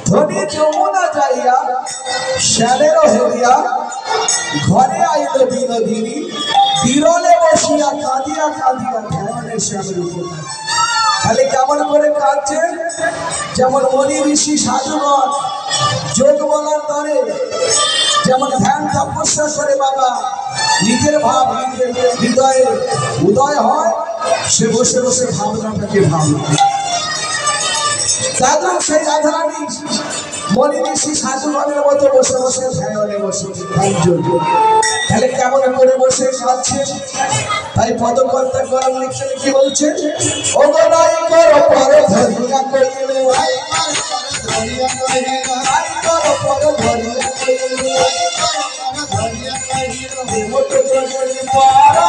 ধনী যমুনা যাইয়া শ্যালের হেরিয়া ঘরে আইল বিনোদিনী বিরলে বসিয়া কাঁদিয়া কাঁদিয়া ধ্যানের শ্যামের উপর। তাহলে কেমন করে কাঁদছে? যেমন মনি ঋষি সাধুগণ যোগ বলার দরে যেমন ধ্যান তপস্যা করে বাবা নিজের ভাব নিজের হৃদয়ে উদয় হয়, সে বসে বসে ভাবনাটাকে ভাবনা দাদু সেই রাধারানী মনি ঋষি সাধুগণের মতো বসে বসে ধ্যানে বসে। তাহলে কেমন করে বসে কাঁদছে? তাই পদকর্তা গরম লিখছেন, কি বলছে? ও গলাই কর পর ধরিয়া কইলে আই কর পর ধরিয়া কইলে মত জগনি পারা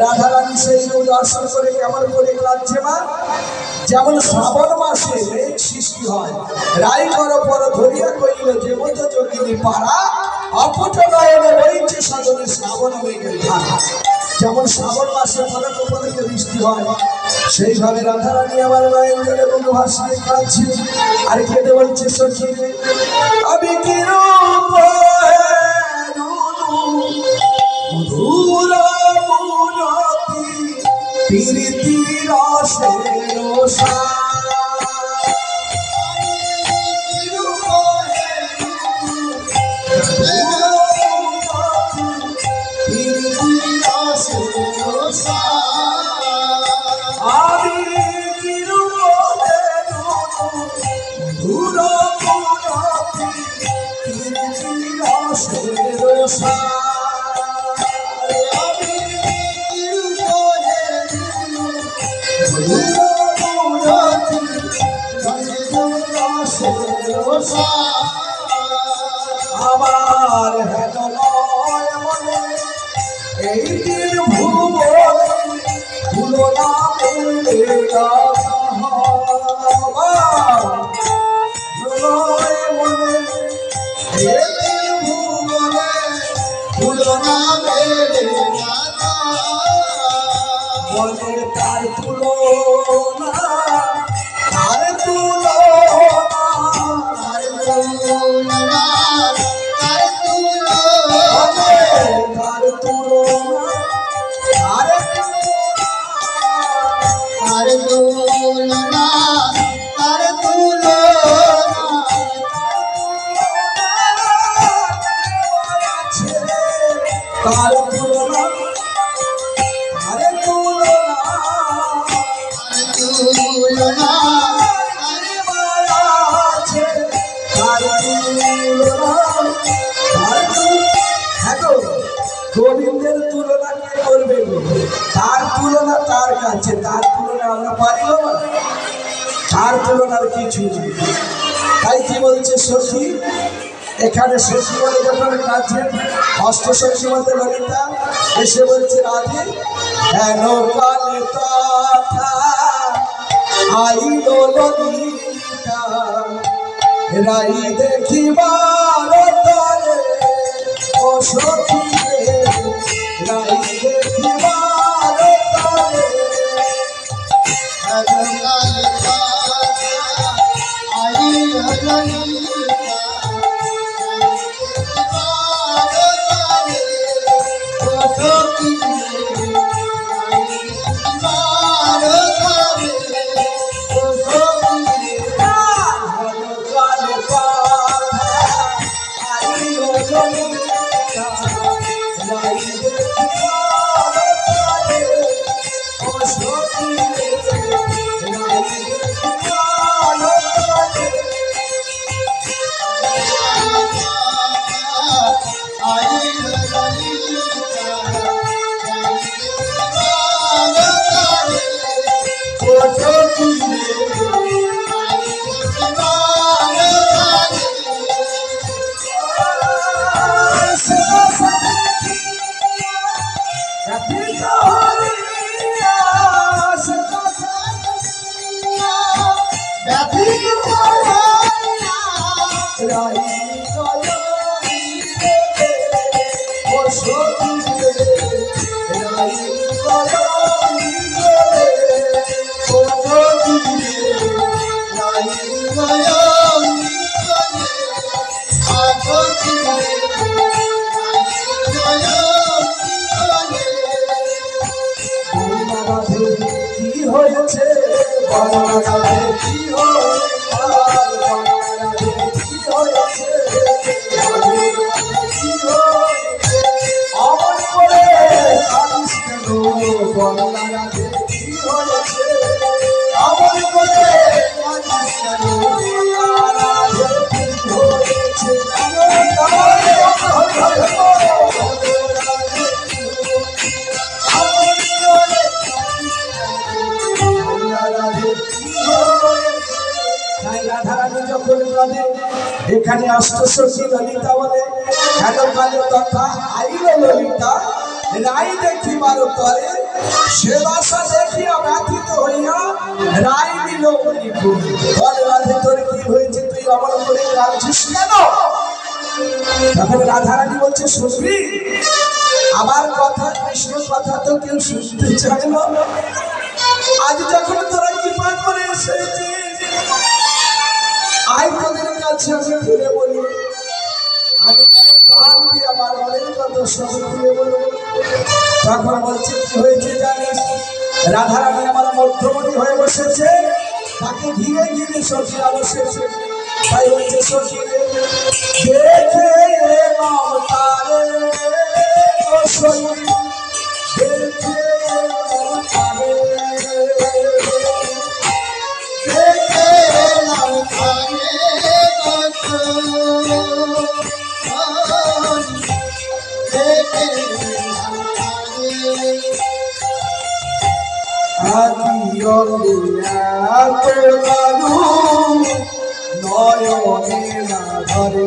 রাধারানী সেই দর্শন করে কেমন করে কাঁদছে মা? যেমন শ্রাবণ মাসে মেঘ সৃষ্টি হয়, রাই কর পর ধরিয়া কইল যে মতো যোগিনী পাড়া অপট নয়নে বইছে সদনে শ্রাবণ মেঘের ধারা। যেমন শ্রাবণ মাসে পদক পদকে বৃষ্টি হয়, সেইভাবে রাধারানী আমার মায়ের জলে বন্ধু ভাসিয়ে কাঁদছে আর কেঁদে বলছে, সখী আমি কি রূপ মধুর মুরতি প্রীতি রসে রসা আমার হেদয় মনে এই দিন ভুবনে তুলনা মনে এই দিন ভুবনে তুলনা মনে তার তুলনা তার তুলনা তার তুলনা আরে তুলনা তুলনা আরে মায়া আছে তার তুলনা তার হ্যাঁ গো গোবিন্দের তুলনা কে করবে গো? তার তুলনা তার কাছে, তার তুলনা আমরা পারিব না, তার তুলনার কিছু নেই। তাই কি বলছে সখী এখানে, সখী বলে যখন কাছে অষ্টসখী বলতে ললিতা এসে বলছে রাধে হেন কালে তথা আইল ললিতা রাই দেখিবার তরে ও সখী রাই দেখিবার তরে এখানে অষ্টসখী ললিতা বলে হেন কালে তথা আইল ললিতা রাই দেখিবার তরে সে দশা দেখিয়া ব্যথিত হইয়া রাই দিল মণিপুর। বলে রাধে তোর কি হয়েছে, তুই অমন করে কাঁদছিস কেন? তখন রাধারানী বলছে সখী আমার কথা কৃষ্ণ কথা তো কেউ শুনতে চায় না, আজ যখন তোরা কৃপা করে এসেছিস আই তোদের কাছে আমি খুলে বলি, আমি প্রাণ দিয়ে আমার মনের কথা সব খুলে বলবো। তখন বলছে কি হয়েছে জানিস? রাধারানী আমার মধ্যমণি হয়ে বসেছে, তাকে ঘিরে ঘিরে সখীরা বসেছে। তাই বলছে সখী দেখে নাম তারে ও সখী দেখে নাম তারে দেখে নাম তারে নয়নে না ধরে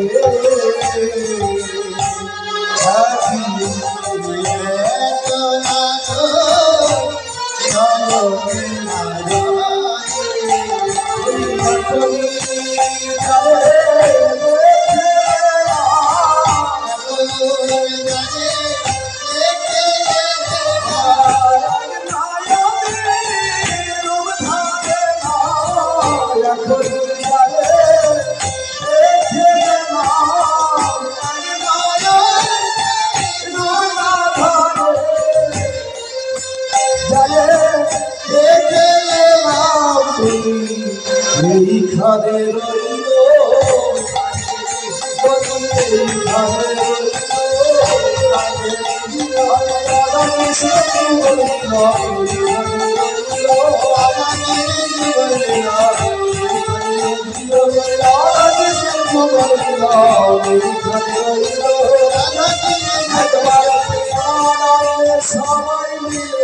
এইখানে রইল এইখানে রইল রাধা কৃষ্ণ জীবন লীলা রাধা কৃষ্ণ জীবন লীলা একবার প্রেমানন্দে সবাই মিলে